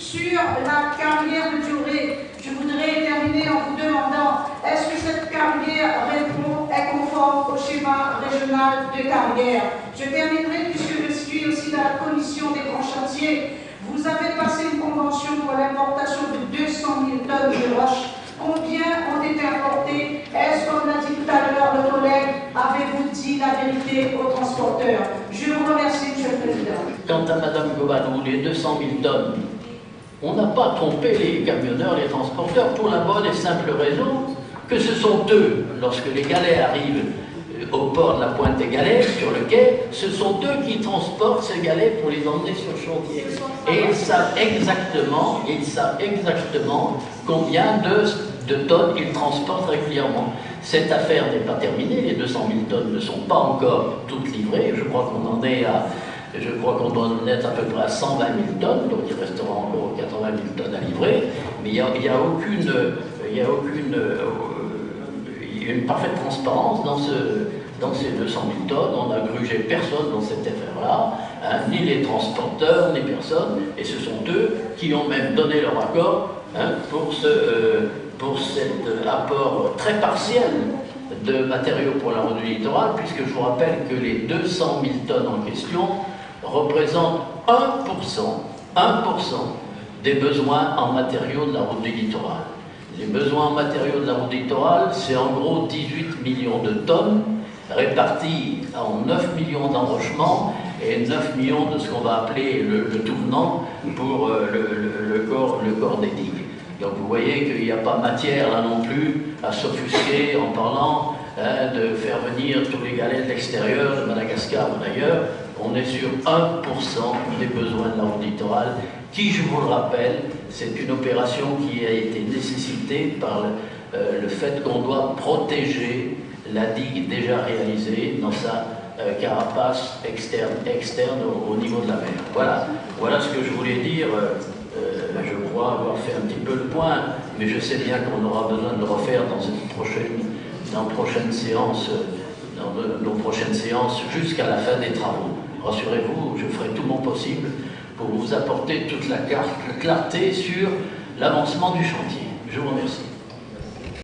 Sur la carrière de durée, je voudrais terminer en vous demandant, est-ce que cette carrière est conforme au schéma régional de carrière? Je terminerai puisque je suis aussi dans la commission des grands chantiers. Vous avez passé une convention pour l'importation de 200 000 tonnes de roches. Combien ont été importés? Est-ce qu'on l'a dit tout à l'heure, le collègue, avez-vous dit la vérité aux transporteurs? Je vous remercie, Monsieur le Président. Quant à Mme Gobalou, les 200 000 tonnes, on n'a pas trompé les camionneurs, les transporteurs, pour la bonne et simple raison que ce sont eux, lorsque les galets arrivent au port de la Pointe des Galets, sur le quai, ce sont eux qui transportent ces galets pour les emmener sur le chantier. Et ils savent exactement combien de tonnes ils transportent régulièrement. Cette affaire n'est pas terminée, les 200 000 tonnes ne sont pas encore toutes livrées, je crois qu'on en est à... Je crois qu'on doit en être à peu près à 120 000 tonnes, donc il restera encore 80 000 tonnes à livrer, mais il y a une parfaite transparence dans ces 200 000 tonnes. On n'a grugé personne dans cette affaire-là, hein, ni les transporteurs, ni personne, et ce sont eux qui ont même donné leur accord hein, pour cet apport très partiel de matériaux pour la route du littoral, puisque je vous rappelle que les 200 000 tonnes en question représentent 1% des besoins en matériaux de la route du littoral. Les besoins en matériaux de la route du littoral, c'est en gros 18 millions de tonnes, répartis en 9 millions d'enrochements et 9 millions de ce qu'on va appeler le tout venant pour le corps des digues. Donc vous voyez qu'il n'y a pas matière là non plus à s'offusquer en parlant de faire venir tous les galets de l'extérieur, de Madagascar ou d'ailleurs. On est sur 1% des besoins de la route littorale, qui, je vous le rappelle, c'est une opération qui a été nécessitée par le fait qu'on doit protéger la digue déjà réalisée dans sa carapace externe au niveau de la mer. Voilà ce que je voulais dire. Je crois avoir fait un petit peu le point, mais je sais bien qu'on aura besoin de le refaire dans nos prochaines séances jusqu'à la fin des travaux. Rassurez-vous, je ferai tout mon possible pour vous apporter toute la clarté sur l'avancement du chantier. Je vous remercie.